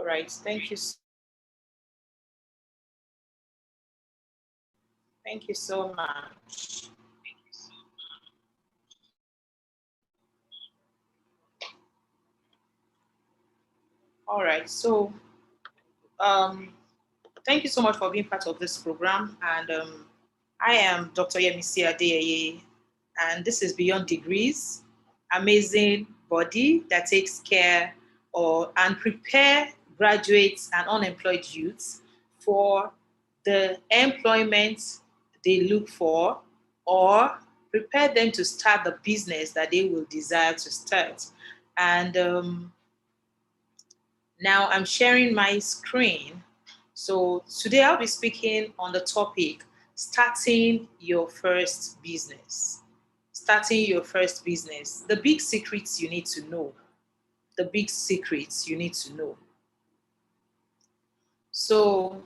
All right. Thank you. Thank you so much. All right. So, um, thank you so much for being part of this program. And I am Dr. Yemisi Adeyeye, and this is Beyond Degrees, amazing body that takes care and prepare graduates and unemployed youths for the employment they look for, or prepare them to start the business that they will desire to start. And now I'm sharing my screen. So today I'll be speaking on the topic starting your first business. Starting your first business. The big secrets you need to know. The big secrets you need to know. So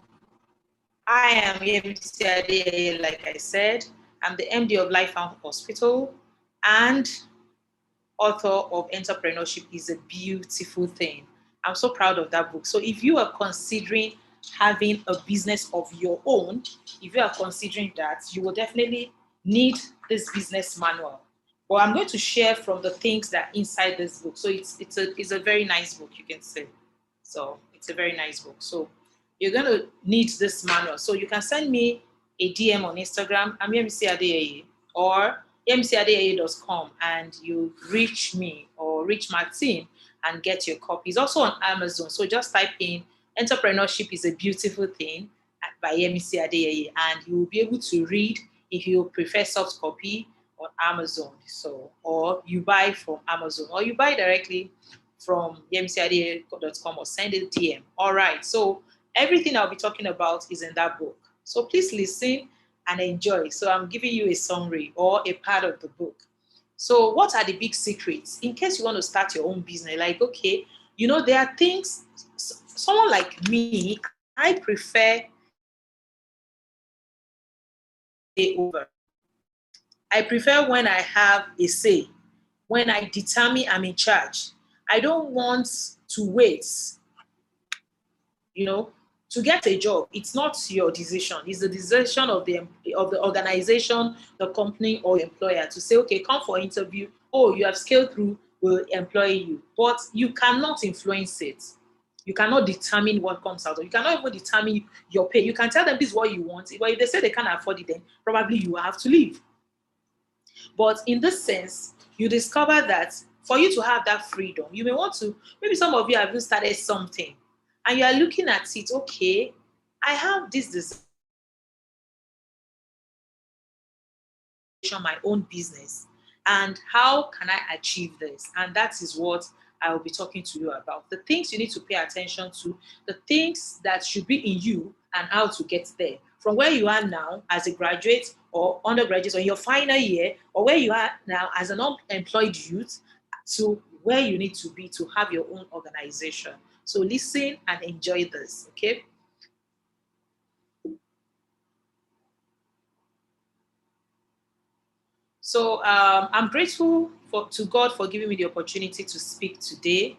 I am EMC Adeyeye, like I said. I'm the MD of Life Hospital and author of Entrepreneurship is a Beautiful Thing. I'm so proud of that book. So if you are considering having a business of your own, if you are considering that, you will definitely need this business manual. But I'm going to share from the things that are inside this book. So it's a very nice book, you can say. So it's a very nice book. So you're going to need this manual. So you can send me a DM on Instagram. I'm Yemisi Adeyeye, or yemisiadeyeye.com, and you reach me or reach my team and get your copy. It's also on Amazon. So just type in Entrepreneurship is a Beautiful Thing by Yemisi Adeyeye, and you will be able to read if you prefer soft copy on Amazon. So, or you buy from Amazon, or you buy directly from yemisiadeyeye.com or send a DM. All right. So everything I'll be talking about is in that book. So please listen and enjoy. So I'm giving you a summary or a part of the book. So what are the big secrets? In case you want to start your own business, like, okay, there are things, someone like me, I prefer over. I prefer when I have a say, when I determine I'm in charge. I don't want to wait, to get a job. It's not your decision. It's the decision of the organization, the company, or employer to say, okay, come for interview. Oh, you have scaled through, we'll employ you. But you cannot influence it. You cannot determine what comes out. You cannot even determine your pay. You can tell them this is what you want. But if they say they can't afford it, then probably you have to leave. But in this sense, you discover that for you to have that freedom, you may want to, maybe some of you have even started something and you are looking at it, okay, I have this desire, my own business, and how can I achieve this? And that is what I will be talking to you about. The things you need to pay attention to, the things that should be in you, and how to get there. From where you are now as a graduate or undergraduate or your final year, or where you are now as an unemployed youth, to where you need to be to have your own organization. So listen and enjoy this, okay? So I'm grateful to God for giving me the opportunity to speak today.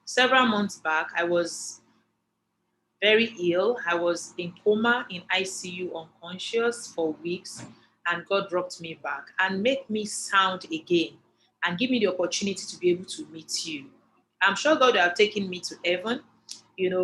Several months back, I was very ill. I was in coma, in ICU, unconscious for weeks, and God brought me back and make me sound again and give me the opportunity to be able to meet you. I'm sure God will have taken me to heaven,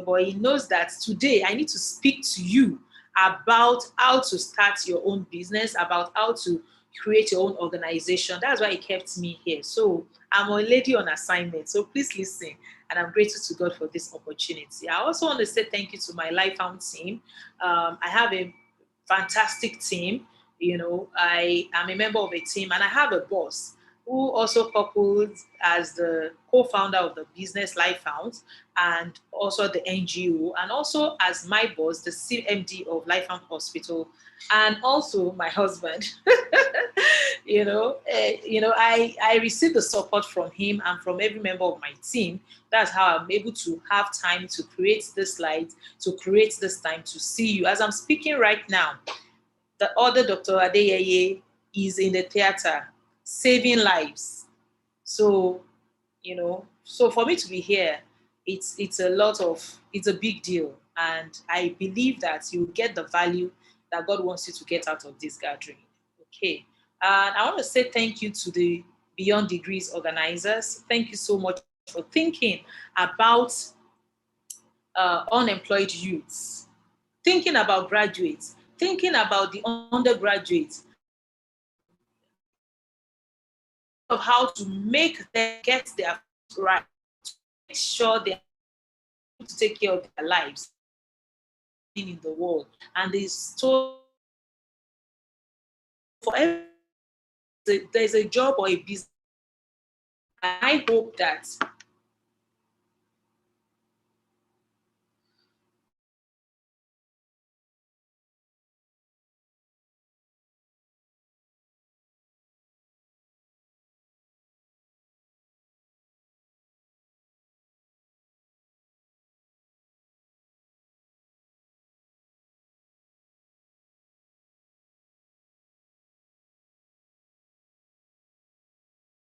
but He knows that today I need to speak to you about how to start your own business, about how to create your own organization. That's why He kept me here. So I'm a lady on assignment. So please listen. And I'm grateful to God for this opportunity. I also want to say thank you to my Lifehound team. I have a fantastic team. I am a member of a team and I have a boss who also coupled as the co-founder of the business Lifehound and also the NGO, and also as my boss, the CMD of Lifehound Hospital, and also my husband. I receive the support from him and from every member of my team. That's how I'm able to have time to create this slides, to create this time to see you. As I'm speaking right now, the other Dr. Adeyeye is in the theater saving lives. So, so for me to be here it's a big deal, and I believe that you get the value that God wants you to get out of this gathering. Okay, and I want to say thank you to the Beyond Degrees organizers. Thank you so much for thinking about unemployed youths, thinking about graduates, thinking about the undergraduates, of how to make them get their right, to make sure they are able to take care of their lives in the world. And for every, there's a job or a business. I hope that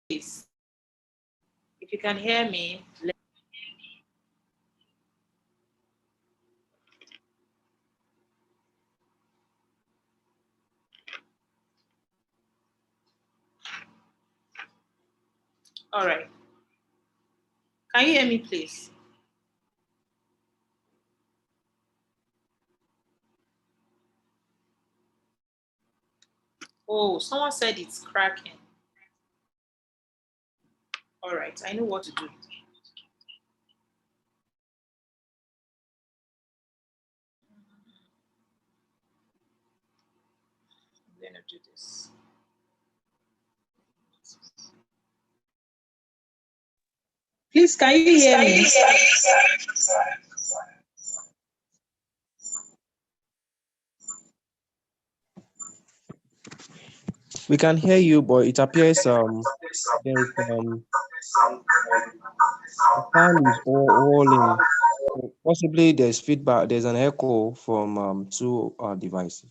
if you can hear me, all right. Can you hear me, please? Oh, someone said it's cracking. All right, I know what to do. I'm going to do this. Please, can you hear me? We can hear you, but it appears there is the sound is all in. So possibly there's feedback, there's an echo from two devices.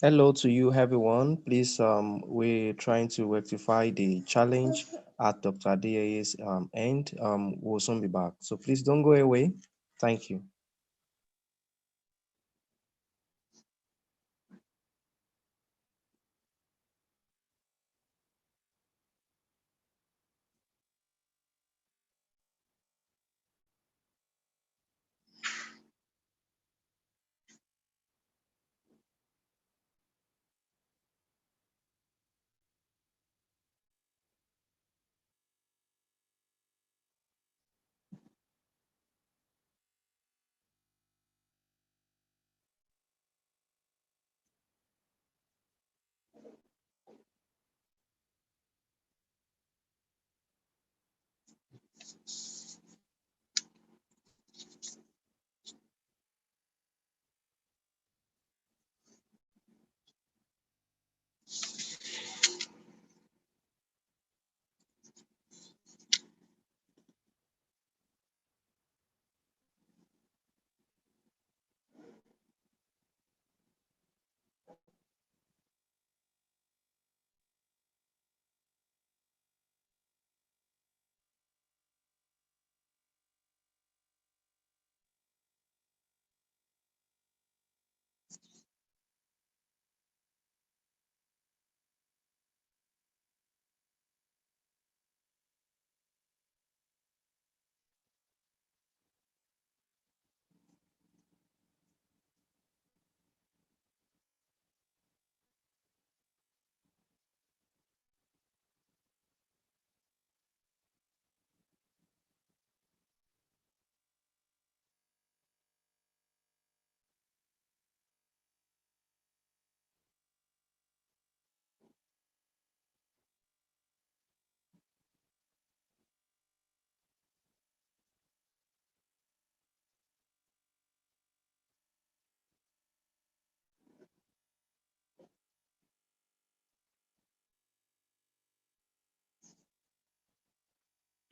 Hello to you, everyone. Please, we're trying to rectify the challenge at Dr. Adeye's end. We'll soon be back. So please don't go away. Thank you.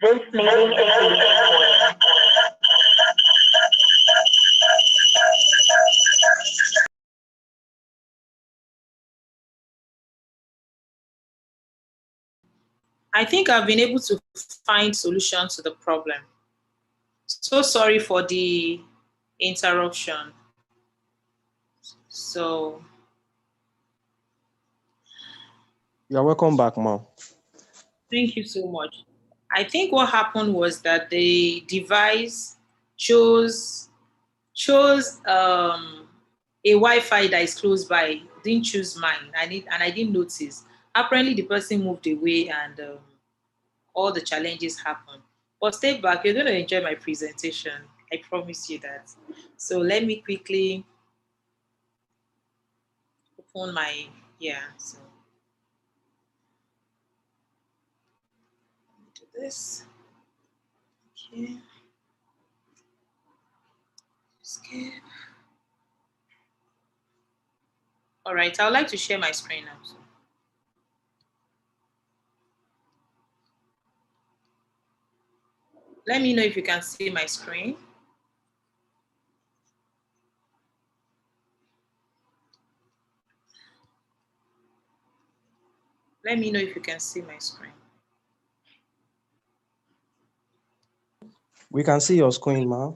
This meeting is being recorded. I think I've been able to find solution to the problem. So sorry for the interruption. So You're welcome back, Ma. thank you so much. I think what happened was that the device chose a Wi-Fi that is close by, didn't choose mine. I didn't notice. Apparently, the person moved away, and all the challenges happened. But stay back. You're going to enjoy my presentation. I promise you that. So let me quickly open my So let me do this. Okay. Escape. All right. I would like to share my screen now. So. Let me know if you can see my screen. Let me know if you can see my screen. We can see your screen, Ma.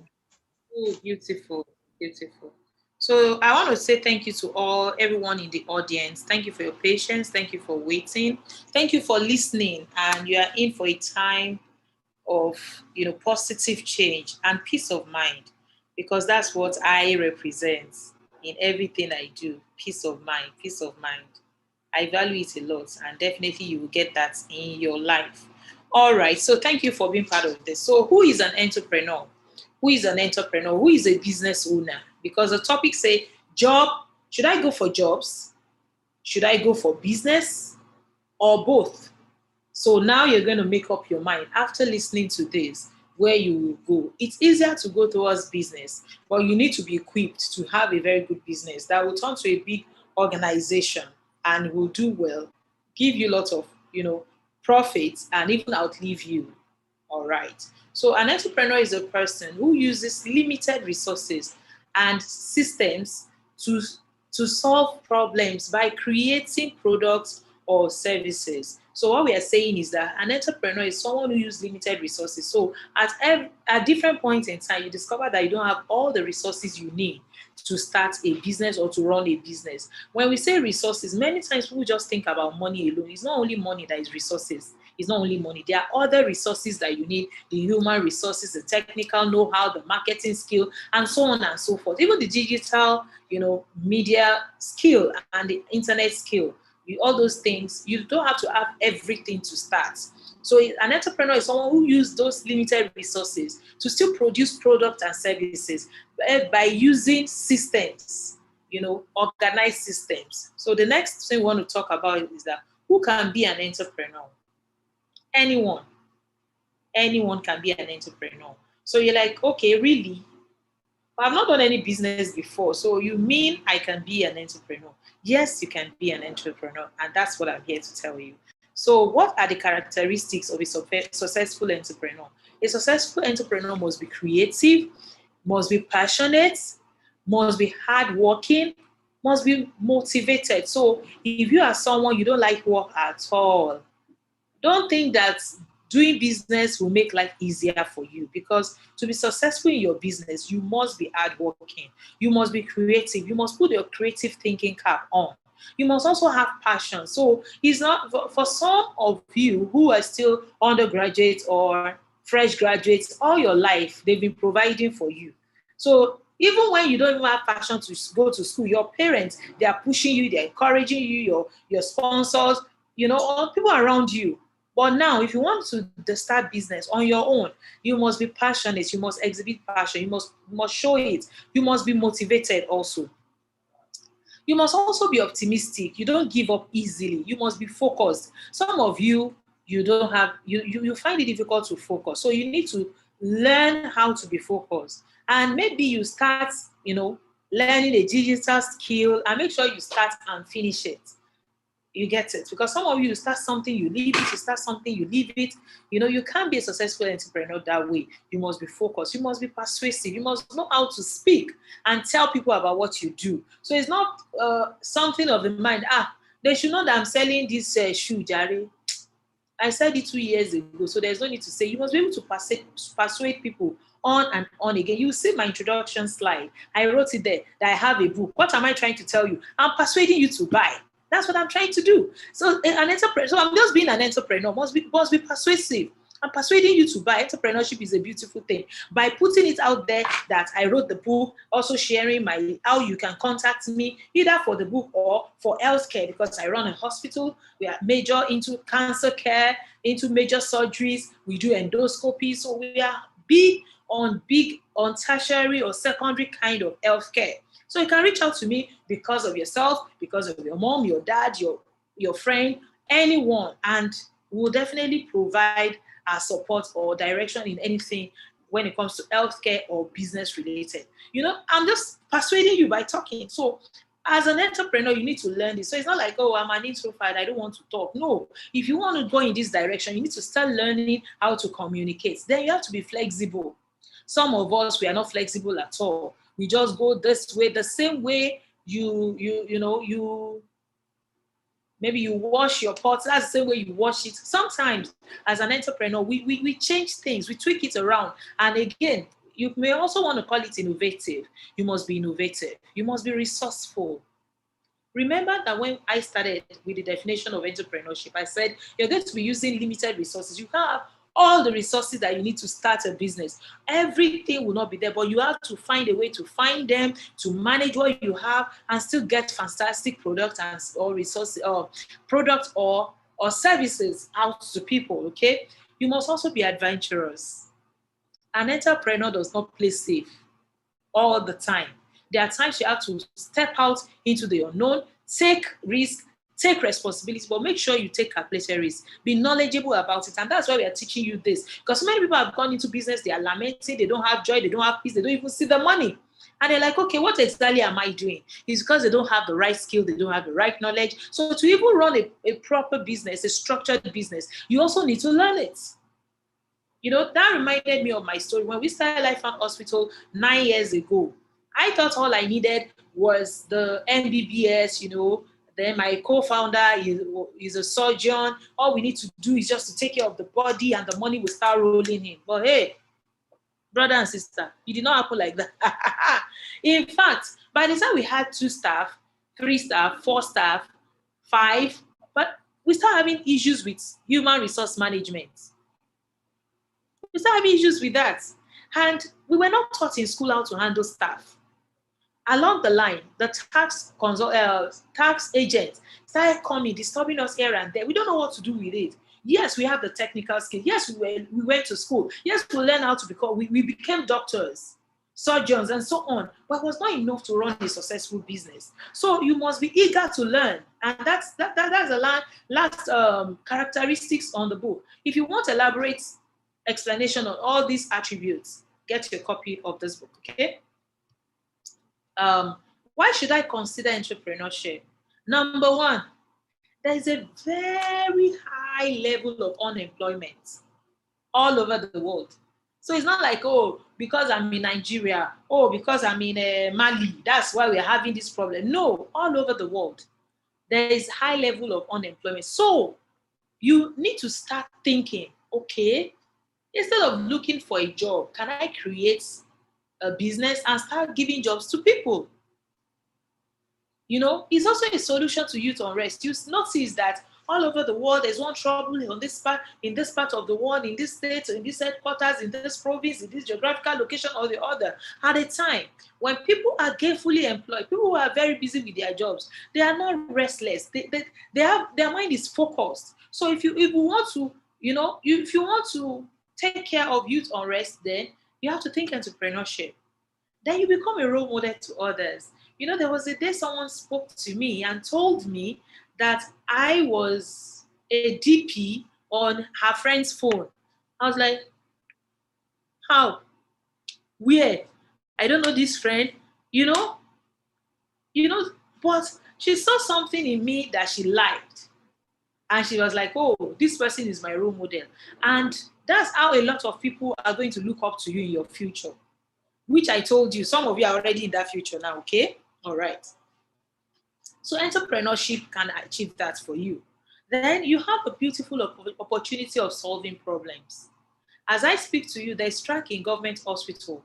Oh, beautiful, beautiful. So I want to say thank you to everyone in the audience. Thank you for your patience. Thank you for waiting. Thank you for listening. And you are in for a time of, positive change and peace of mind, because that's what I represent in everything I do. Peace of mind, peace of mind. I value it a lot, and definitely you will get that in your life. All right. So thank you for being part of this. So who is an entrepreneur? Who is an entrepreneur? Who is a business owner? Because the topic say job. Should I go for jobs? Should I go for business, or both? So now you're going to make up your mind after listening to this where you will go. It's easier to go towards business, but you need to be equipped to have a very good business that will turn to a big organization and will do well, give you lots of, profits, and even outlive you. All right. So an entrepreneur is a person who uses limited resources and systems to, to solve problems by creating products or services. So what we are saying is that an entrepreneur is someone who uses limited resources. So at different points in time, you discover that you don't have all the resources you need to start a business or to run a business. When we say resources, many times people just think about money alone. It's not only money that is resources. It's not only money. There are other resources that you need, the human resources, the technical know-how, the marketing skill, and so on and so forth. Even the digital, media skill and the internet skill. All those things, you don't have to have everything to start. So an entrepreneur is someone who uses those limited resources to still produce products and services by using systems, organized systems. So the next thing we want to talk about is that who can be an entrepreneur? Anyone. Anyone can be an entrepreneur. So you're like, okay, really? I've not done any business before. So you mean I can be an entrepreneur? Yes, you can be an entrepreneur. And that's what I'm here to tell you. So what are the characteristics of a successful entrepreneur? A successful entrepreneur must be creative, must be passionate, must be hardworking, must be motivated. So if you are someone you don't like work at all, don't think that doing business will make life easier for you, because to be successful in your business, you must be hardworking. You must be creative. You must put your creative thinking cap on. You must also have passion. So it's not for some of you who are still undergraduates or fresh graduates, all your life, they've been providing for you. So even when you don't even have passion to go to school, your parents, they are pushing you, they're encouraging you, your sponsors, all people around you. But now, if you want to start business on your own, you must be passionate. You must exhibit passion. You must show it. You must be motivated also. You must also be optimistic. You don't give up easily. You must be focused. Some of you, you don't have, you find it difficult to focus. So you need to learn how to be focused. And maybe you start, learning a digital skill, and make sure you start and finish it. You get it? Because some of you start something, you leave it. You start something, you leave it. You can't be a successful entrepreneur that way. You must be focused. You must be persuasive. You must know how to speak and tell people about what you do. So it's not something of the mind. They should know that I'm selling this shoe, Jare. I said it 2 years ago, so there's no need to say. You must be able to persuade people on and on again. You see my introduction slide. I wrote it there that I have a book. What am I trying to tell you? I'm persuading you to buy. That's what I'm trying to do. So an entrepreneur, so I'm just being an entrepreneur, must be persuasive. I'm persuading you to buy. Entrepreneurship is a beautiful thing. By putting it out there that I wrote the book, also sharing how you can contact me, either for the book or for healthcare, because I run a hospital. We are major into cancer care, into major surgeries. We do endoscopy. So we are big on tertiary or secondary kind of healthcare. So you can reach out to me because of yourself, because of your mom, your dad, your friend, anyone, and we'll definitely provide our support or direction in anything when it comes to healthcare or business related. I'm just persuading you by talking. So as an entrepreneur, you need to learn this. So it's not like, oh, I'm an introvert, I don't want to talk. No, if you want to go in this direction, you need to start learning how to communicate. Then you have to be flexible. Some of us, we are not flexible at all. We just go this way, the same way maybe you wash your pots, that's the same way you wash it. Sometimes, as an entrepreneur, we change things, we tweak it around. And again, you may also want to call it innovative. You must be innovative. You must be resourceful. Remember that when I started with the definition of entrepreneurship, I said you're going to be using limited resources. You can't have all the resources that you need to start a business. Everything will not be there, but you have to find a way to find them, to manage what you have, and still get fantastic products or resources, or products or services out to people. Okay, you must also be adventurous. An entrepreneur does not play safe all the time. There are times you have to step out into the unknown, take risk, take responsibility, but make sure you take calculated risk. Be knowledgeable about it. And that's why we are teaching you this. Because many people have gone into business, they are lamenting, they don't have joy, they don't have peace, they don't even see the money. And they're like, okay, what exactly am I doing? It's because they don't have the right skill, they don't have the right knowledge. So to even run a proper business, a structured business, you also need to learn it. That reminded me of my story. When we started Life and Hospital 9 years ago, I thought all I needed was the MBBS, then my co-founder is a surgeon. All we need to do is just to take care of the body and the money will start rolling in. But hey, brother and sister, it did not happen like that. In fact, by the time we had 2 staff, 3 staff, 4 staff, 5, but we started having issues with human resource management. We started having issues with that. And we were not taught in school how to handle staff. Along the line, the tax agents started coming, disturbing us here and there. We don't know what to do with it. Yes, we have the technical skill. Yes, we went to school. Yes, we learned how to become, we became doctors, surgeons, and so on. But it was not enough to run a successful business. So you must be eager to learn. And that's the last characteristics on the book. If you want elaborate explanation on all these attributes, get your copy of this book, okay? Why should I consider entrepreneurship? Number one, there is a very high level of unemployment all over the world. So it's not like, oh, because I'm in Nigeria, oh, because I'm in Mali, that's why we're having this problem. No, all over the world, there is high level of unemployment. So you need to start thinking, okay, instead of looking for a job, can I create a business and start giving jobs to people? It's also a solution to youth unrest. You notice that all over the world, there's one trouble in this part of the world, in this state, in this headquarters, in this province, in this geographical location or the other. At a time when people are gainfully employed, people who are very busy with their jobs, they are not restless. They have their mind is focused. So if you want to, if you want to take care of youth unrest, then you have to think entrepreneurship. Then you become a role model to others. There was a day someone spoke to me and told me that I was a DP on her friend's phone. I was like, how? Where? I don't know this friend, you know, but she saw something in me that she liked. And she was like, oh, this person is my role model. And that's how a lot of people are going to look up to you in your future, which I told you, some of you are already in that future now, okay? All right. So entrepreneurship can achieve that for you. Then you have a beautiful opportunity of solving problems. As I speak to you, there's strike in government hospital.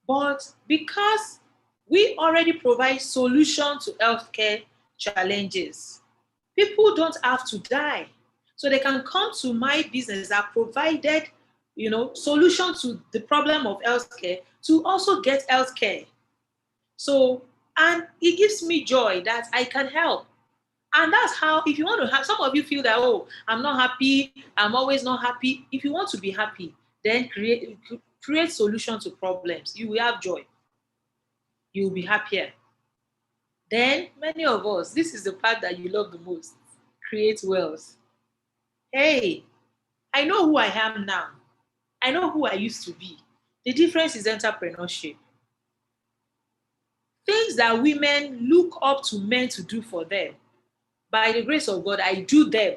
But because we already provide solutions to healthcare challenges, people don't have to die. So they can come to my business that provided, solution to the problem of healthcare to also get healthcare. So, and it gives me joy that I can help. And that's how, if you want to have, some of you feel that, oh, I'm not happy, I'm always not happy. If you want to be happy, then create solutions to problems. You will have joy. You will be happier. Then, many of us, this is the part that you love the most, create wealth. Hey, I know who I am now. I know who I used to be. The difference is entrepreneurship. Things that women look up to men to do for them, by the grace of God, I do them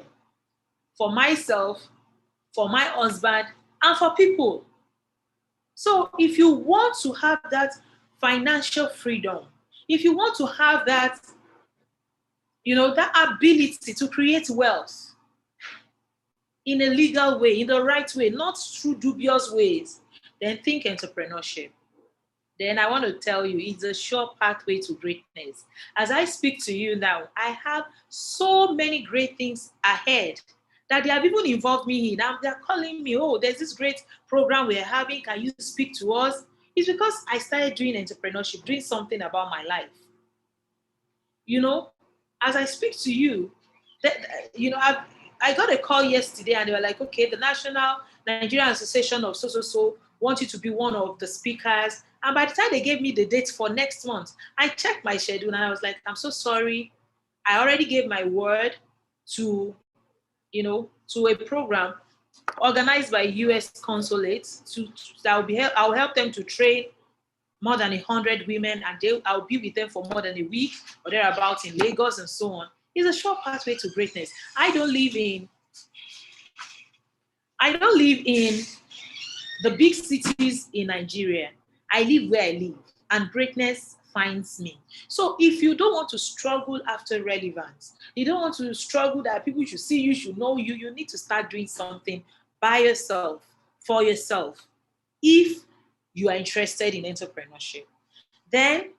for myself, for my husband, and for people. So if you want to have that financial freedom, if you want to have that, that ability to create wealth in a legal way, in the right way, not through dubious ways, then think entrepreneurship. Then I want to tell you, it's a sure pathway to greatness. As I speak to you now, I have so many great things ahead that they have even involved me in. Now they're calling me, oh, there's this great program we're having. Can you speak to us? It's because I started doing entrepreneurship, doing something about my life. As I speak to you, I got a call yesterday and they were like, okay, the National Nigerian Association of so want you to be one of the speakers. And by the time they gave me the dates for next month, I checked my schedule and I was like, I'm so sorry. I already gave my word to a program organized by US consulates I'll help them to train more than 100 women, and I'll be with them for more than a week or thereabouts in Lagos and so on. It's a short pathway to greatness. I don't live in the big cities in Nigeria. I live where I live, and greatness finds me. So if you don't want to struggle after relevance, you don't want to struggle that people should see you, should know you, you need to start doing something by yourself, for yourself, if you are interested in entrepreneurship. Then,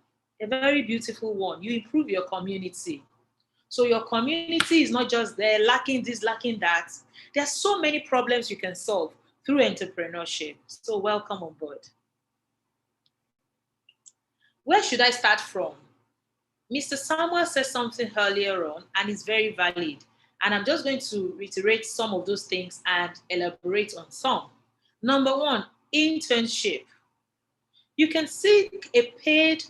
a very beautiful one, you improve your community. So your community is not just there lacking this, lacking that. There are so many problems you can solve through entrepreneurship. So welcome on board. Where should I start from? Mr. Samuel said something earlier on, and it's very valid. And I'm just going to reiterate some of those things and elaborate on some. Number one, internship. You can seek a paid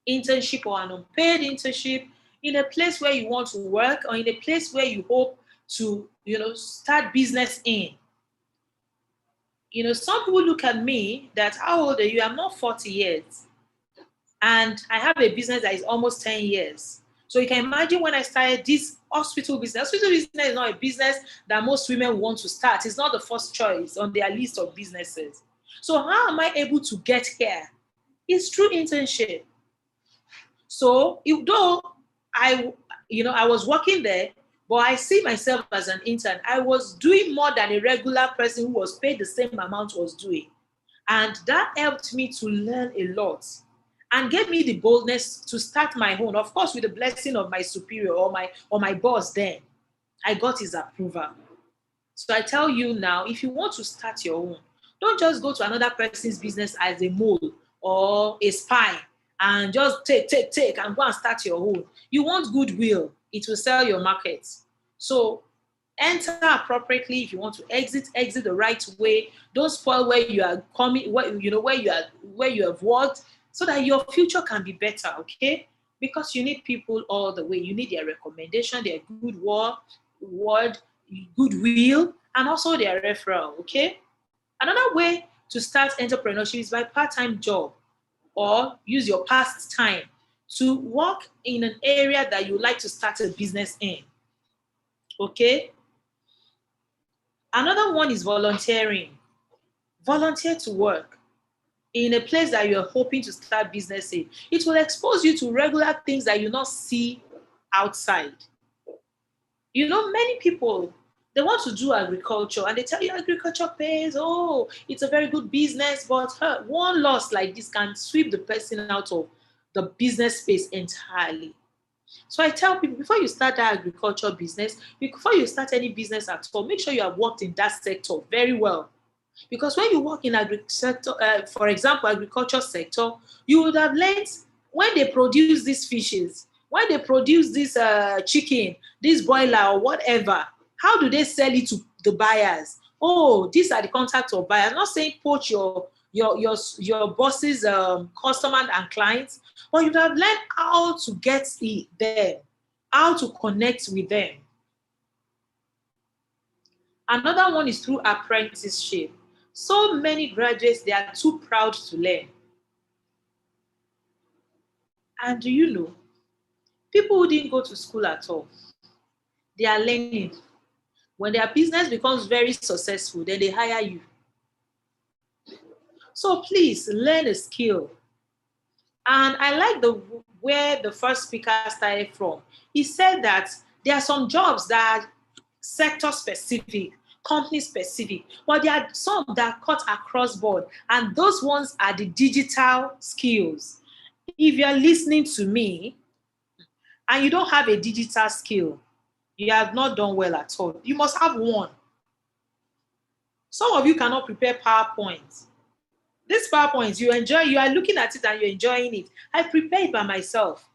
internship or an unpaid internship in a place where you want to work or in a place where you hope to, start business in. Some people look at me that, how old are you? I'm not 40 years. And I have a business that is almost 10 years. So you can imagine when I started this hospital business. Hospital business is not a business that most women want to start. It's not the first choice on their list of businesses. So how am I able to get here? It's through internship. So though I was working there, but I see myself as an intern. I was doing more than a regular person who was paid the same amount was doing. And that helped me to learn a lot and gave me the boldness to start my own. Of course, with the blessing of my superior or my boss then. I got his approval. So I tell you now, if you want to start your own, don't just go to another person's business as a mole or a spy and just take and go and start your own. You want goodwill. It will sell your market. So enter appropriately. If you want to exit the right way. Don't spoil where you are coming, where you have worked, so that your future can be better, okay? Because you need people all the way. You need their recommendation, their good word, goodwill, and also their referral, okay? Another way to start entrepreneurship is by part-time job or use your past time to work in an area that you like to start a business in. Okay? Another one is volunteering. Volunteer to work in a place that you're hoping to start business in. It will expose you to regular things that you not see outside. You know, many people, they want to do agriculture and they tell you agriculture pays, oh, it's a very good business, but one loss like this can sweep the person out of the business space entirely. So I tell people, before you start that agriculture business, before you start any business at all, make sure you have worked in that sector very well. Because when you work in sector, for example, agriculture sector, you would have learned when they produce these fishes, when they produce this chicken, this broiler or whatever, how do they sell it to the buyers? Oh, these are the contacts of buyers. I'm not saying poach your boss's customer and clients, but you have learned how to get them, how to connect with them. Another one is through apprenticeship. So many graduates, they are too proud to learn. And do you know, people who didn't go to school at all, they are learning. When their business becomes very successful, then they hire you. So please learn a skill. And I like where the first speaker started from. He said that there are some jobs that are sector specific, company specific, but there are some that cut across board, and those ones are the digital skills. If you're listening to me and you don't have a digital skill, you have not done well at all. You must have one. Some of you cannot prepare PowerPoint. This PowerPoint, you are looking at it and you're enjoying it. I prepare it by myself.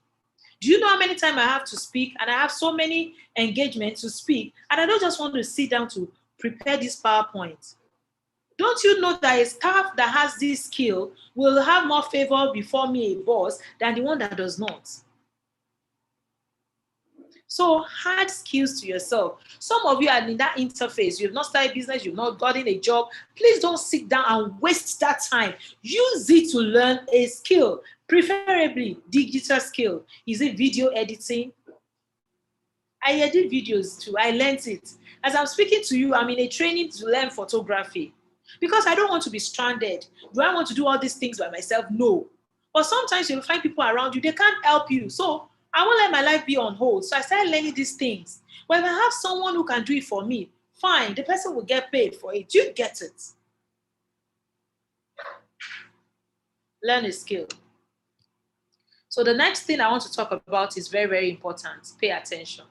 Do you know how many times I have to speak? And I have so many engagements to speak, and I don't just want to sit down to prepare this PowerPoint. Don't you know that a staff that has this skill will have more favor before me, a boss, than the one that does not? So add skills to yourself. Some of you are in that interface. You've not started business. You've not gotten a job. Please don't sit down and waste that time. Use it to learn a skill, preferably digital skill. Is it video editing? I edit videos too. I learned it. As I'm speaking to you, I'm in a training to learn photography because I don't want to be stranded. Do I want to do all these things by myself? No. But sometimes you'll find people around you, they can't help you. So I won't let my life be on hold. So I started learning these things. But if I have someone who can do it for me, fine, the person will get paid for it. You get it. Learn a skill. So the next thing I want to talk about is very, very important. Pay attention.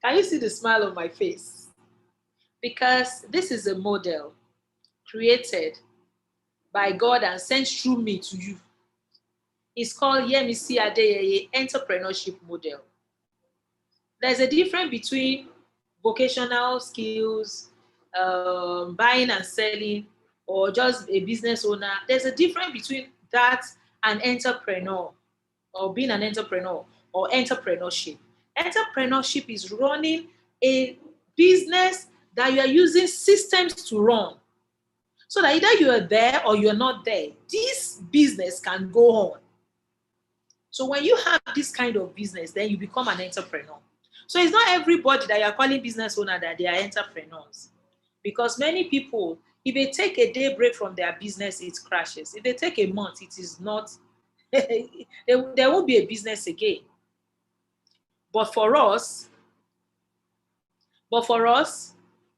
Can you see the smile on my face? Because this is a model created by God and sent through me to you. It's called Yemisi Adeyeye Entrepreneurship Model. There's a difference between vocational skills, buying and selling, or just a business owner. There's a difference between that and entrepreneur, or being an entrepreneur, or entrepreneurship. Entrepreneurship is running a business that you are using systems to run. So that either you are there or you're not there, this business can go on. So when you have this kind of business, then you become an entrepreneur. So it's not everybody that you're calling business owner that they are entrepreneurs. Because many people, if they take a day break from their business, it crashes. If they take a month, it is not, there won't be a business again. But for us,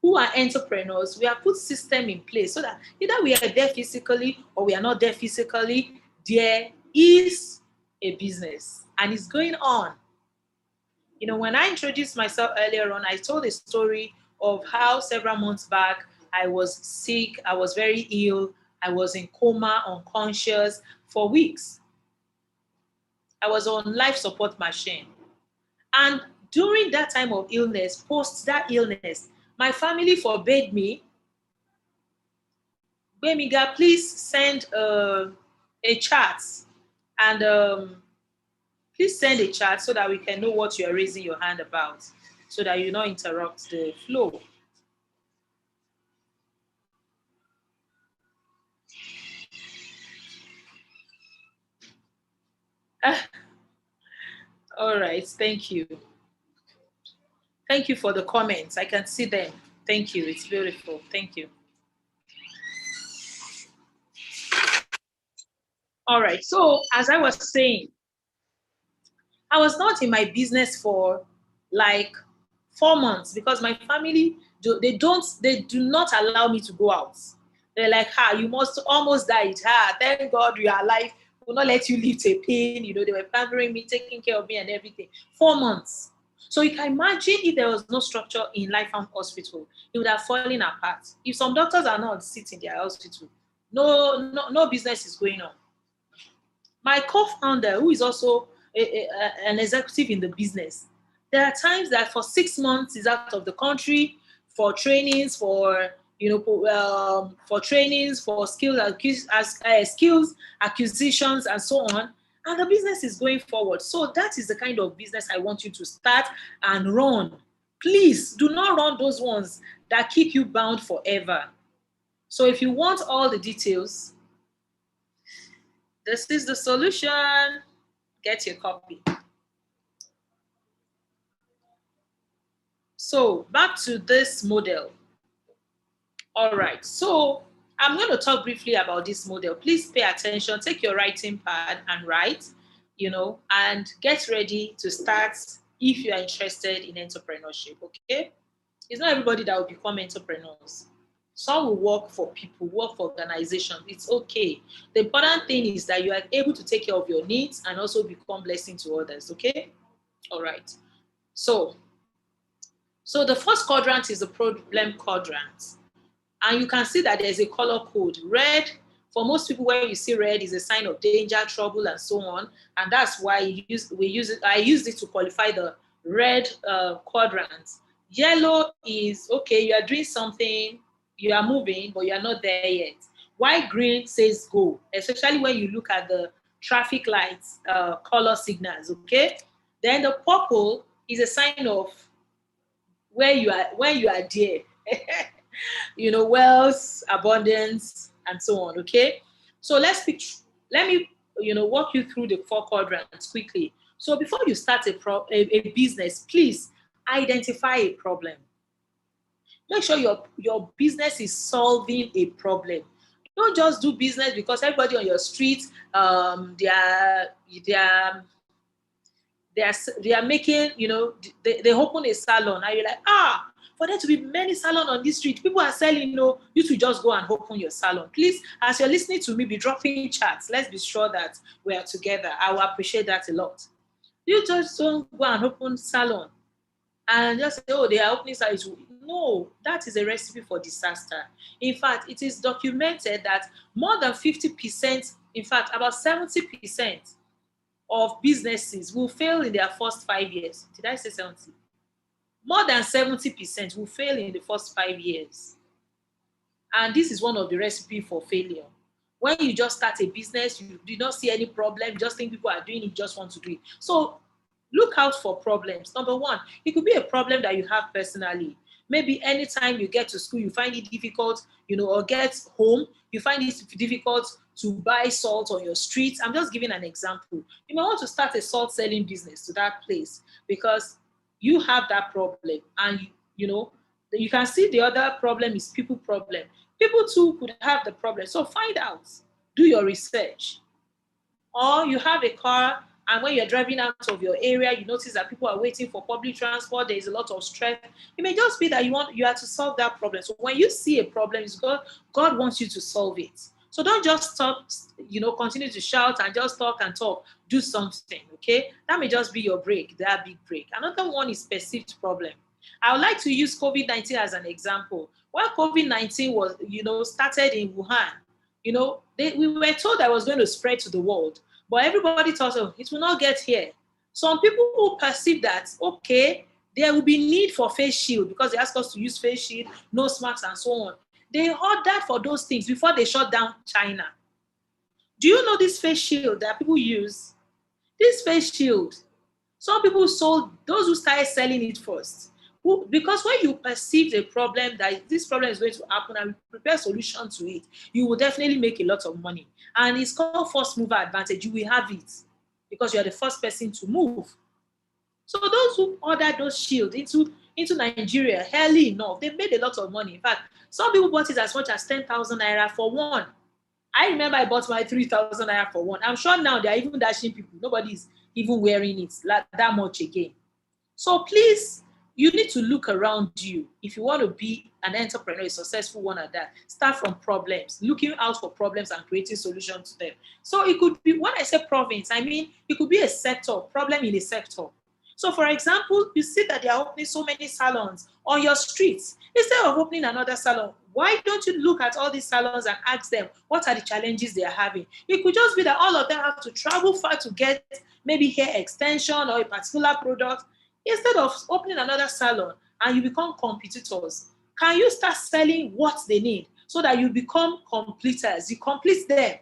who are entrepreneurs, we have put system in place so that either we are there physically or we are not there physically, there is a business and it's going on. You know, when I introduced myself earlier on, I told a story of how several months back I was sick, I was very ill, I was in coma, unconscious for weeks. I was on life support machine. And during that time of illness, post that illness, my family forbade me, Bemiga, please send a chat and please send a chat so that we can know what you're raising your hand about so that you don't interrupt the flow. All right, thank you. Thank you for the comments. I can see them. Thank you. It's beautiful. Thank you. All right. So, as I was saying, I was not in my business for like 4 months because my family they do not allow me to go out. They're like, you must almost died. Thank God you are alive. Will not let you live to pain. They were pampering me, taking care of me and everything. 4 months. So you can imagine if there was no structure in Life and Hospital, it would have fallen apart. If some doctors are not sitting in their hospital, no business is going on. My co-founder, who is also an executive in the business, there are times that for 6 months he's out of the country for trainings, for trainings, for skills acquisitions, and so on. And the business is going forward. So that is the kind of business I want you to start and run. Please do not run those ones that keep you bound forever. So if you want all the details, this is the solution. Get your copy. So back to this model. All right. So I'm going to talk briefly about this model. Please pay attention. Take your writing pad and write, and get ready to start if you are interested in entrepreneurship. Okay. It's not everybody that will become entrepreneurs. Some will work for people, work for organizations. It's okay. The important thing is that you are able to take care of your needs and also become blessing to others. Okay. All right. So the first quadrant is the problem quadrant. And you can see that there's a color code. Red, for most people, when you see red, is a sign of danger, trouble, and so on. And that's why I use it to qualify the red quadrant. Yellow is, okay, you are doing something, you are moving, but you are not there yet. White, green says go, especially when you look at the traffic lights, color signals, okay? Then the purple is a sign of when you are there. Wealth, abundance, and so on. Okay, so let me walk you through the 4 quadrants quickly. So before you start a business, please identify a problem. Make sure your business is solving a problem. Don't just do business because everybody on your street they are making, they open a salon and you're like, for there to be many salons on this street, people are selling, you to just go and open your salon. Please, as you're listening to me, be dropping chats. Let's be sure that we are together. I will appreciate that a lot. You just don't go and open salon and just say, they are opening salons. No, that is a recipe for disaster. In fact, it is documented that more than 50%, in fact, about 70% of businesses will fail in their first 5 years. Did I say 70? More than 70% will fail in the first 5 years. And this is one of the recipes for failure. When you just start a business, you do not see any problem, you just think people are doing it, just want to do it. So look out for problems. Number one, it could be a problem that you have personally. Maybe anytime you get to school, you find it difficult, or get home, you find it difficult to buy salt on your streets. I'm just giving an example. You might want to start a salt selling business to that place because you have that problem. And, you can see the other problem is people problem. People too could have the problem. So find out, do your research. Or you have a car and when you're driving out of your area, you notice that people are waiting for public transport. There is a lot of stress. It may just be that you have to solve that problem. So when you see a problem, it's God wants you to solve it. So don't just stop, continue to shout and just talk and talk. Do something, okay? That may just be your break, that big break. Another one is perceived problem. I would like to use COVID-19 as an example. When COVID-19 was, started in Wuhan, we were told that it was going to spread to the world, but everybody thought, it will not get here. Some people who perceive that, okay, there will be need for face shield because they asked us to use face shield, nose masks, and so on. They ordered for those things before they shut down China. Do you know this face shield that people use? This face shield, some people sold, those who started selling it first. Because when you perceive a problem that this problem is going to happen and prepare a solution to it, you will definitely make a lot of money. And it's called first mover advantage. You will have it because you are the first person to move. So those who ordered those shields into Nigeria early enough, they made a lot of money. In fact, some people bought it as much as 10,000 naira for one. I remember I bought my 3,000 naira for one. I'm sure now they are even dashing people. Nobody's even wearing it like that much again. So please, you need to look around you. If you want to be an entrepreneur, a successful one at that, start from problems, looking out for problems and creating solutions to them. So it could be, when I say province, I mean, it could be a sector, problem in a sector. So for example, you see that they are opening so many salons on your streets. Instead of opening another salon, why don't you look at all these salons and ask them what are the challenges they are having? It could just be that all of them have to travel far to get maybe hair extension or a particular product. Instead of opening another salon and you become competitors, can you start selling what they need so that you become completers? You complete them.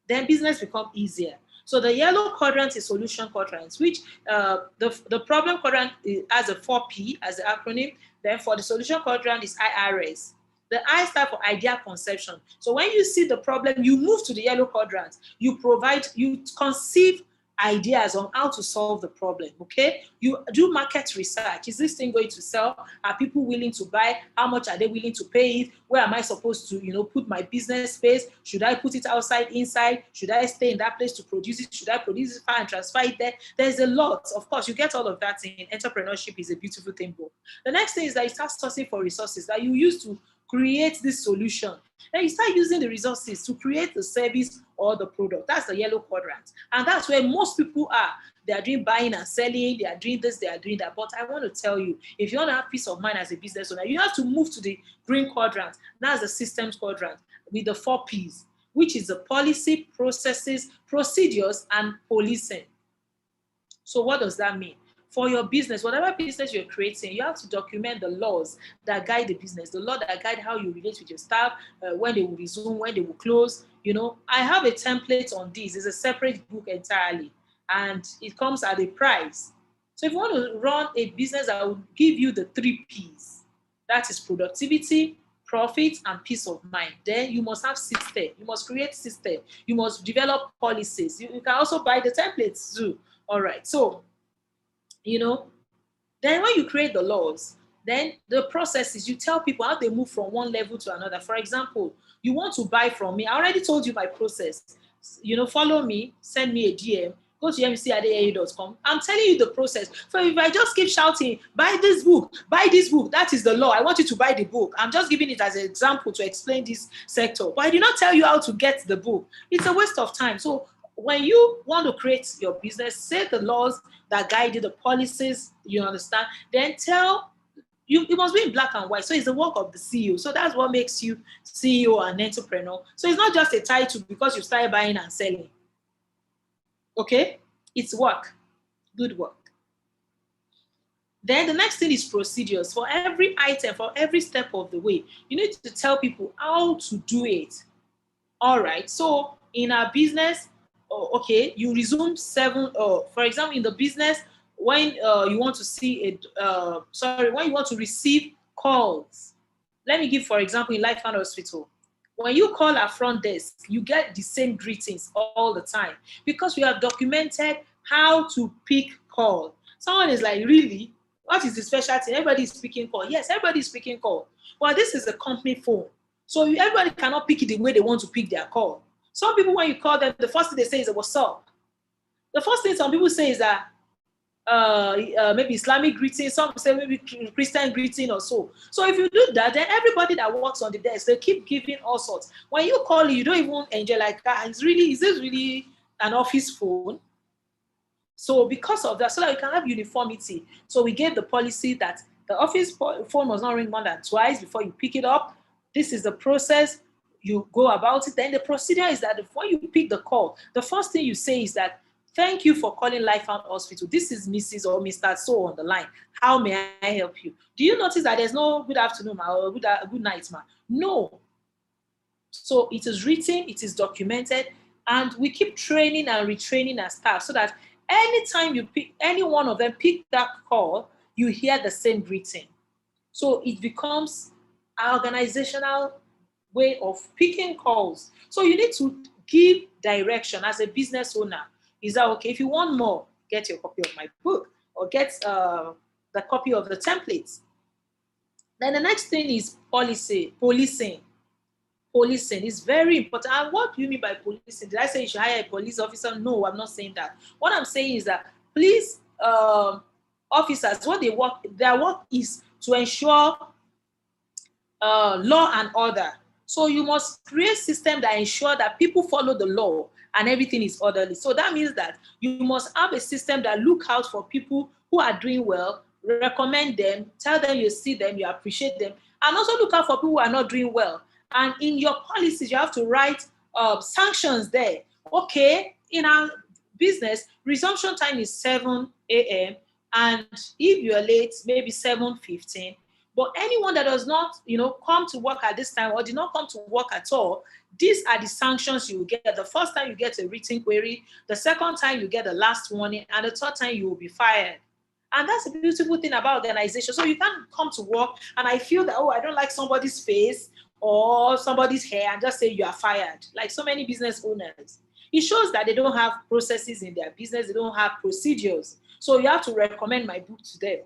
Then business become easier. So the yellow quadrant is solution quadrant, which the problem quadrant has a 4P as the acronym. Then for the solution quadrant is IRS. The I stand for idea conception. So when you see the problem, you move to the yellow quadrant. You conceive ideas on how to solve the problem, okay? You do market research. Is this thing going to sell? Are people willing to buy? How much are they willing to pay it? Where am I supposed to, put my business space? Should I put it outside, inside? Should I stay in that place to produce it? Should I produce it far and transfer it there? There's a lot. Of course, you get all of that in Entrepreneurship is a Beautiful Thing book. The next thing is that you start sourcing for resources that you use to create this solution. Then you start using the resources to create the service or the product. That's the yellow quadrant. And that's where most people are. They are doing buying and selling. They are doing this, they are doing that. But I want to tell you, if you want to have peace of mind as a business owner, you have to move to the green quadrant. That's the systems quadrant with the 4 Ps, which is the policy, processes, procedures, and policing. So what does that mean? For your business, whatever business you're creating, you have to document the laws that guide the business, the law that guide how you relate with your staff, when they will resume, when they will close. I have a template on this. It's a separate book entirely, and it comes at a price. So if you want to run a business that will give you the 3 Ps, that is productivity, profit, and peace of mind, then you must have system. You must create system. You must develop policies. You can also buy the templates too. All right. So, then when you create the laws, then the process is you tell people how they move from one level to another. For example, you want to buy from me. I already told you my process. Follow me, send me a DM, go to mc@aau.com. I'm telling you the process. So if I just keep shouting, buy this book, that is the law. I want you to buy the book. I'm just giving it as an example to explain this sector. But I did not tell you how to get the book. It's a waste of time. So when you want to create your business, say the laws that guide you, the policies, you understand, then it must be in black and white. So it's the work of the CEO. So that's what makes you CEO and entrepreneur. So it's not just a title because you started buying and selling. Okay? It's work. Good work. Then the next thing is procedures. For every item, for every step of the way, you need to tell people how to do it. All right. So in our business, you resume 7. For example, in the business, when you want to when you want to receive calls. Let me give, for example, in Life and Hospital. When you call our front desk, you get the same greetings all the time because we have documented how to pick call. Someone is like, really? What is the specialty? Everybody is speaking call. Yes, everybody is speaking call. Well, this is a company phone. So everybody cannot pick it the way they want to pick their call. Some people, when you call them, the first thing they say is, what's up? The first thing some people say is that maybe Islamic greeting, some say maybe Christian greeting or so. So if you do that, then everybody that works on the desk, they keep giving all sorts. When you call, you don't even enjoy like, is this really an office phone? So because of that, so that we can have uniformity. So we gave the policy that the office phone must not ring more than twice before you pick it up. This is the process. You go about it. Then the procedure is that before you pick the call, the first thing you say is that, thank you for calling Life and Hospital. This is Mrs. or Mr. So on the line. How may I help you? Do you notice that there's no good afternoon, ma, or good night, ma? No. So it is written, it is documented, and we keep training and retraining our staff so that anytime you pick, any one of them pick that call, you hear the same greeting. So it becomes an organizational way of picking calls. So you need to give direction as a business owner. Is that okay? If you want more, get your copy of my book or get the copy of the templates. Then the next thing is policing. Policing is very important. And what do you mean by policing? Did I say you should hire a police officer? No, I'm not saying that. What I'm saying is that police officers, their work is to ensure law and order. So you must create systems that ensure that people follow the law and everything is orderly. So that means that you must have a system that look out for people who are doing well, recommend them, tell them you see them, you appreciate them, and also look out for people who are not doing well. And in your policies, you have to write sanctions there. Okay, in our business, resumption time is 7 a.m. and if you're late, maybe 7:15. But anyone that does not, come to work at this time or did not come to work at all, these are the sanctions you will get. The first time you get a written query, the second time you get the last warning, and the third time you will be fired. And that's a beautiful thing about organization. So you can't come to work and I feel that, I don't like somebody's face or somebody's hair and just say you are fired, like so many business owners. It shows that they don't have processes in their business. They don't have procedures. So you have to recommend my book to them.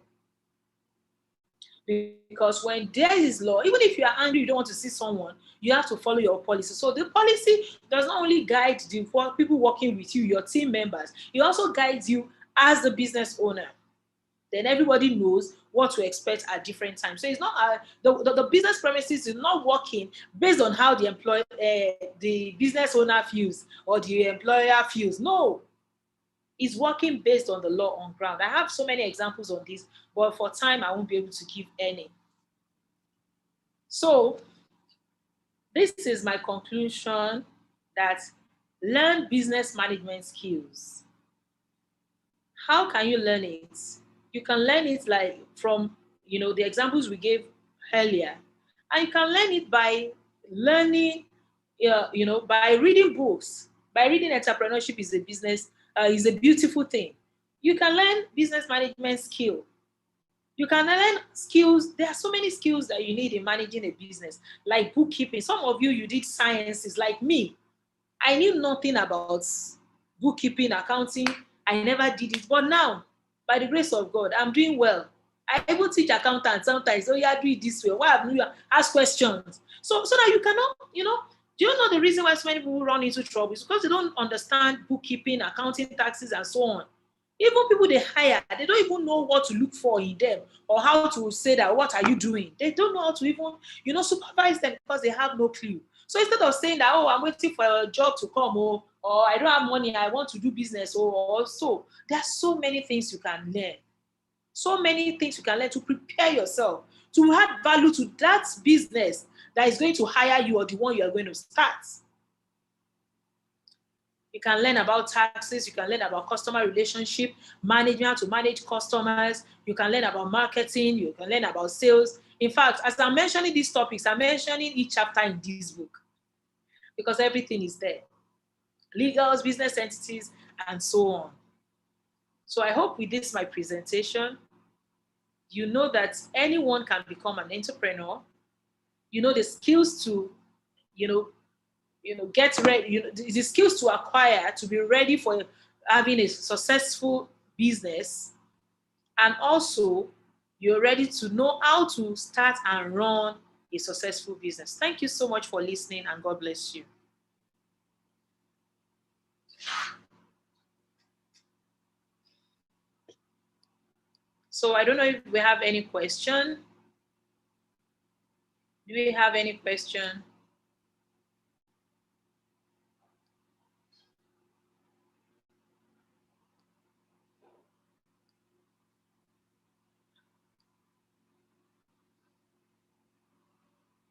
Because when there is law, even if you are angry, you don't want to see someone, you have to follow your policy. So the policy does not only guide the people working with you, your team members, it also guides you as the business owner. Then everybody knows what to expect at different times. So it's not the business premises is not working based on how the business owner feels or the employer feels. No, it's working based on the law on ground. I have so many examples on this, but for time, I won't be able to give any. So this is my conclusion, that learn business management skills. How can you learn it? You can learn it like from, the examples we gave earlier. And you can learn it by learning, by reading books. By reading Entrepreneurship is a beautiful thing. You can learn business management skill. You can learn skills. There are so many skills that you need in managing a business, like bookkeeping. Some of you did sciences like me. I knew nothing about bookkeeping, accounting. I never did it. But now, by the grace of God, I'm doing well. I even teach accountants sometimes. Do it this way. Why haven't you ask questions? So that you cannot, do you know the reason why so many people run into trouble? It's because they don't understand bookkeeping, accounting, taxes, and so on. Even people they hire, they don't even know what to look for in them or how to say that, what are you doing? They don't know how to even, supervise them because they have no clue. So instead of saying that, I'm waiting for a job to come, or I don't have money, I want to do business, or so, there are so many things you can learn. So many things you can learn to prepare yourself, to add value to that business that is going to hire you or the one you are going to start. You can learn about taxes. You can learn about customer relationship management, to manage customers. You can learn about marketing. You can learn about sales. In fact, as I'm mentioning these topics, I'm mentioning each chapter in this book because everything is there. Legals, business entities, and so on. So I hope with this, my presentation, you know that anyone can become an entrepreneur. You know the skills to, get ready, the skills to acquire to be ready for having a successful business. And also, you're ready to know how to start and run a successful business. Thank you so much for listening, and God bless you. So I don't know if we have any question. Do we have any question?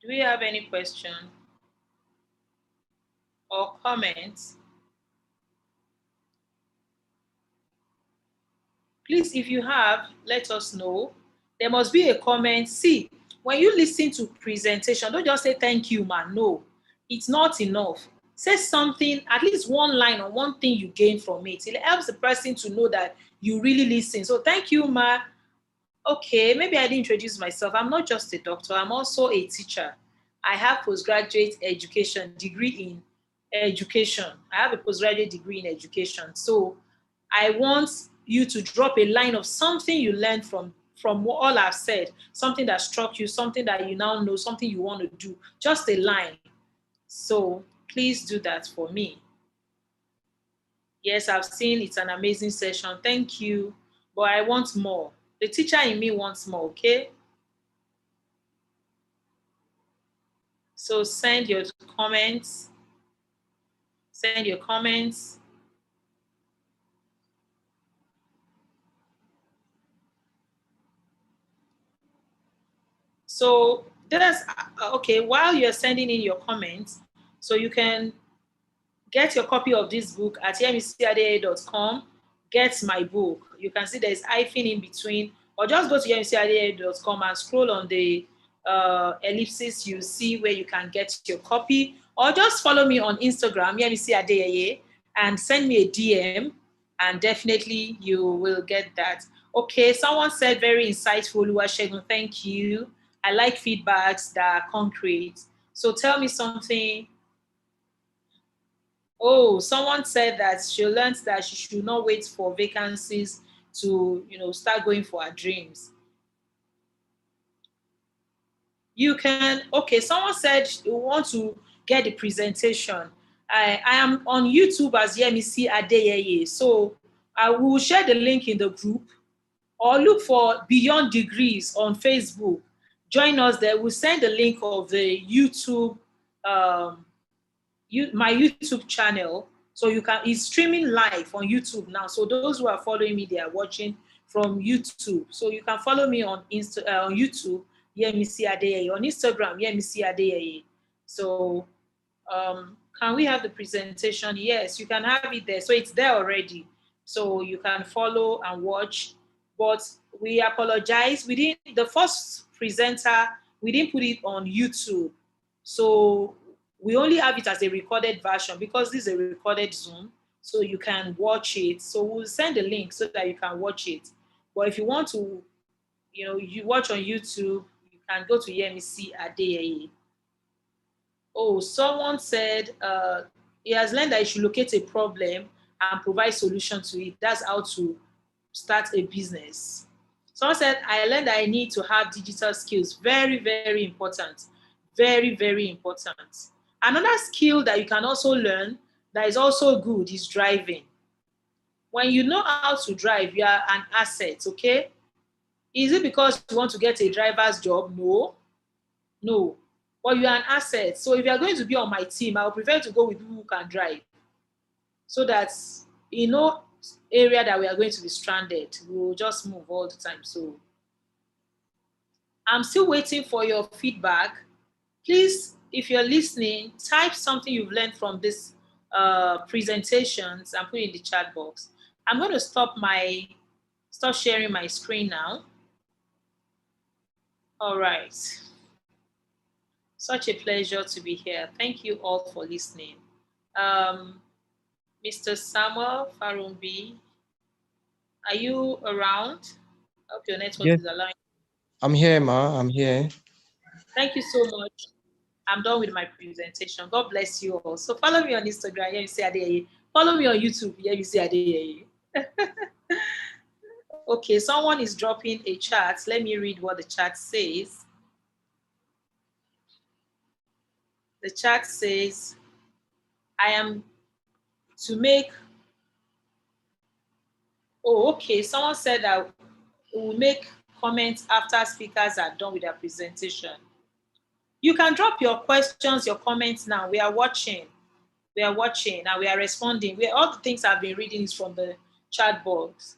Do we have any question or comments? Please, if you have, let us know. There must be a comment. See, when you listen to presentation, don't just say thank you, man. No, it's not enough. Say something, at least one line or one thing you gain from it. It helps the person to know that you really listen. So thank you, ma. Okay, maybe I didn't introduce myself. I'm not just a doctor. I'm also a teacher. I have postgraduate education degree in education. I have a postgraduate degree in education. So I want you to drop a line of something you learned from all I've said, something that struck you, something that you now know, something you want to do, just a line. So please do that for me. Yes, I've seen it's an amazing session. Thank you. But I want more. The teacher in me wants more, okay? So send your comments. Send your comments. So that's okay. While you're sending in your comments, so you can get your copy of this book at emcadea.com. Get my book. You can see there's hyphen in between, or just go to emcadea.com and scroll on the ellipsis. You see where you can get your copy, or just follow me on Instagram, emcadea, and send me a DM, and definitely you will get that. Okay, someone said very insightful, Oluwasegun, thank you. I like feedbacks that are concrete. So tell me something. Oh, someone said that she learned that she should not wait for vacancies to, start going for her dreams. You can, okay, someone said you want to get the presentation. I am on YouTube as Yemisi Adeyeye. So I will share the link in the group, or look for Beyond Degrees on Facebook. Join us there. We'll send the link of the YouTube, my YouTube channel. So it's streaming live on YouTube now. So those who are following me, they are watching from YouTube. So you can follow me on on YouTube, Yemisi Adeyeye, on Instagram, Yemisi Adeyeye. So can we have the presentation? Yes, you can have it there. So it's there already. So you can follow and watch. But we apologize. The first presenter, we didn't put it on YouTube. So we only have it as a recorded version because this is a recorded Zoom. So you can watch it. So we'll send a link so that you can watch it. But if you want to, you watch on YouTube, you can go to Yemisi Adeyeye. Oh, someone said he has learned that he should locate a problem and provide solution to it. That's how to start a business. Someone said, I learned that I need to have digital skills. Very, very important. Very, very important. Another skill that you can also learn that is also good is driving. When you know how to drive, you are an asset, okay? Is it because you want to get a driver's job? No. No. But you are an asset. So if you are going to be on my team, I would prefer to go with people who can drive. So that in no area that we are going to be stranded, we will just move all the time. So I'm still waiting for your feedback. Please, if you're listening, type something you've learned from this presentations and put it in the chat box. I'm going to stop sharing my screen now. All right. Such a pleasure to be here. Thank you all for listening. Mr. Samuel Farumbi, are you around? I hope your network Yes, is allowing. I'm here, ma. I'm here. Thank you so much. I'm done with my presentation. God bless you all. So follow me on Instagram, Yemisi Adeyeye. Follow me on YouTube, Yemisi Adeyeye. Okay, someone is dropping a chat. Let me read what the chat says. The chat says, I am to make. Oh, okay. Someone said that we'll make comments after speakers are done with their presentation. You can drop your questions, your comments now. We are watching. We are watching and we are responding. All the things I've been reading is from the chat box.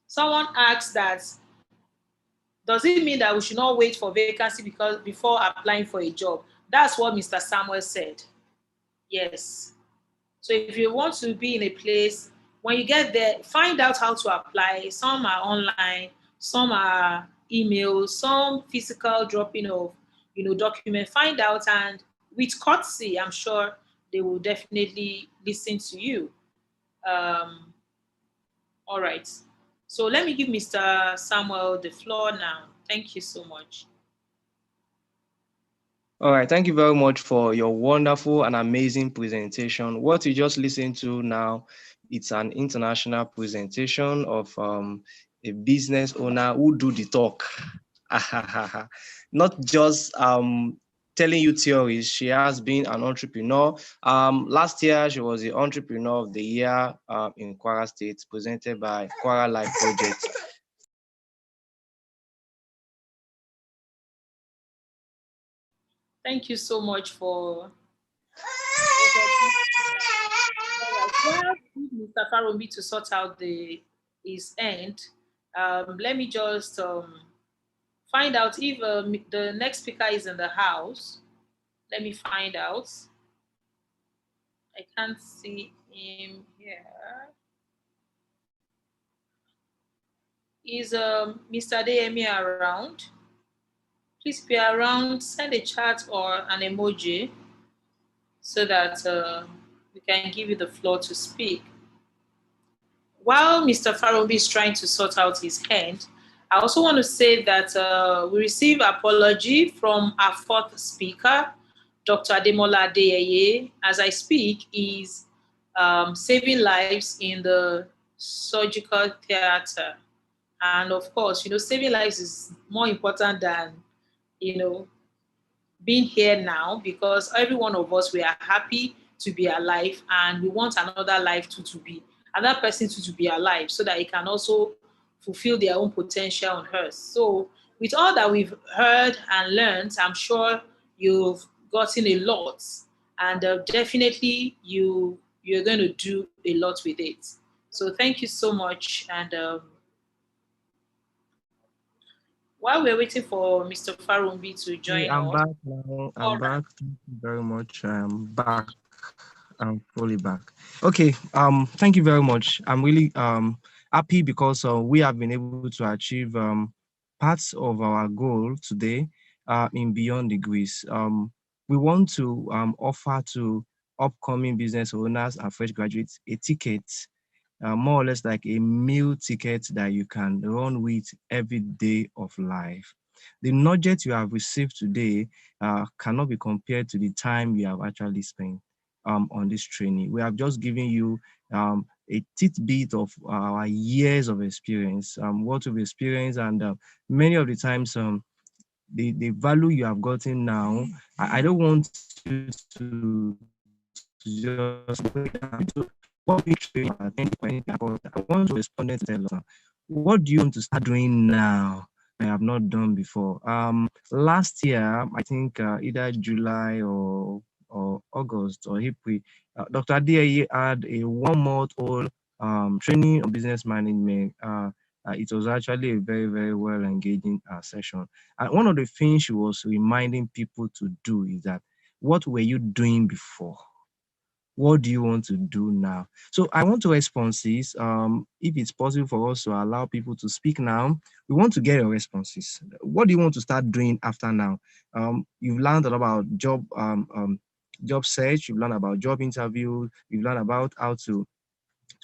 Someone asked that, does it mean that we should not wait for vacancy before applying for a job? That's what Mr. Samuel said. Yes. So if you want to be in a place, when you get there, find out how to apply. Some are online, some are emails, some physical dropping of, document. Find out, and with courtesy, I'm sure they will definitely listen to you. All right. So let me give Mr. Samuel the floor now. Thank you so much. All right, thank you very much for your wonderful and amazing presentation. What you just listened to now, it's an international presentation of a business owner who do the talk. Not just telling you theories. She has been an entrepreneur. Last year, she was the Entrepreneur of the Year in Kwara State, presented by Kwara Life Project. Thank you so much for. While Mr. Faromi to sort out his end, let me just find out if the next speaker is in the house. Let me find out. I can't see him here. Is Mr. Adeyemi around? Please be around. Send a chat or an emoji so that we can give you the floor to speak. While Mr. Farobi is trying to sort out his hand, I also want to say that we receive apology from our fourth speaker, Dr. Ademola Adeyeye. As I speak, is saving lives in the surgical theater. And of course, saving lives is more important than, you know, being here now, because every one of us, we are happy to be alive and we want another life to be another person to be alive so that it can also fulfill their own potential on earth. So with all that we've heard and learned, I'm sure you've gotten a lot, and definitely you're going to do a lot with it. So thank you so much. And while we're waiting for Mr. Farumbi to Okay, join I'm us. back now. All I'm right. back. Thank you very much. I'm back. I'm fully back. Okay. Thank you very much. I'm really happy because we have been able to achieve parts of our goal today in Beyond Degrees. We want to offer to upcoming business owners and fresh graduates a ticket, more or less like a meal ticket that you can run with every day of life. The nugget you have received today cannot be compared to the time you have actually spent on this training. We have just given you a tidbit of our years of experience, what we've experienced, and many of the times the value you have gotten now. I don't want you to just wait what we train I want to respond to tell us what do you want to start doing now I have not done before. Last year, I think either July or August or April, Dr. Adiaye had a 1 month old training on business management. It was actually a very, very well engaging session. And one of the things she was reminding people to do is that what were you doing before? What do you want to do now? So I want to responses. If it's possible for us to allow people to speak now, we want to get your responses. What do you want to start doing after now? You've learned a lot about job search. You've learned about job interview. You've learned about how to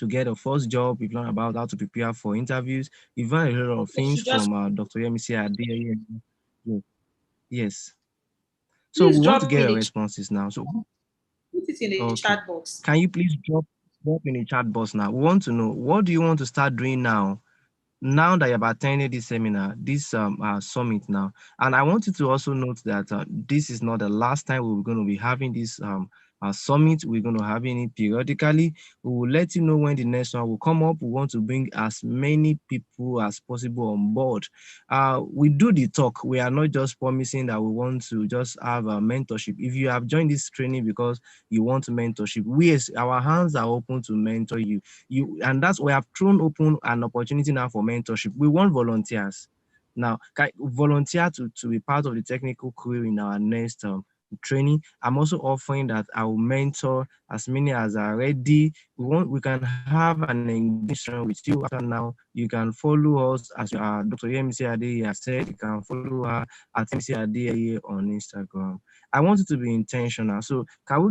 get a first job. You've learned about how to prepare for interviews. You've learned a lot of You things should just from Dr. Yemisi Adeyeye. Yes. Yes. So please we want to drop get in your the responses now. So put it in the okay. chat box. Can you please drop in the chat box now? We want to know what do you want to start doing now that you've attended this seminar, this summit now. And I want you to also note that this is not the last time we're going to be having this summit. We're going to have it periodically. We will let you know when the next one will come up. We want to bring as many people as possible on board. We do the talk. We are not just promising that we want to just have a mentorship. If you have joined this training because you want mentorship, our hands are open to mentor you. And that's we have thrown open an opportunity now for mentorship. We want volunteers. Now, volunteer to be part of the technical crew in our next training. I'm also offering that I will mentor as many as are ready. We can have an engagement with you after now. You can follow us as Dr. Yemisi Adeyeye has said. You can follow her at Yemisi Adeyeye on Instagram. I want it to be intentional. So can we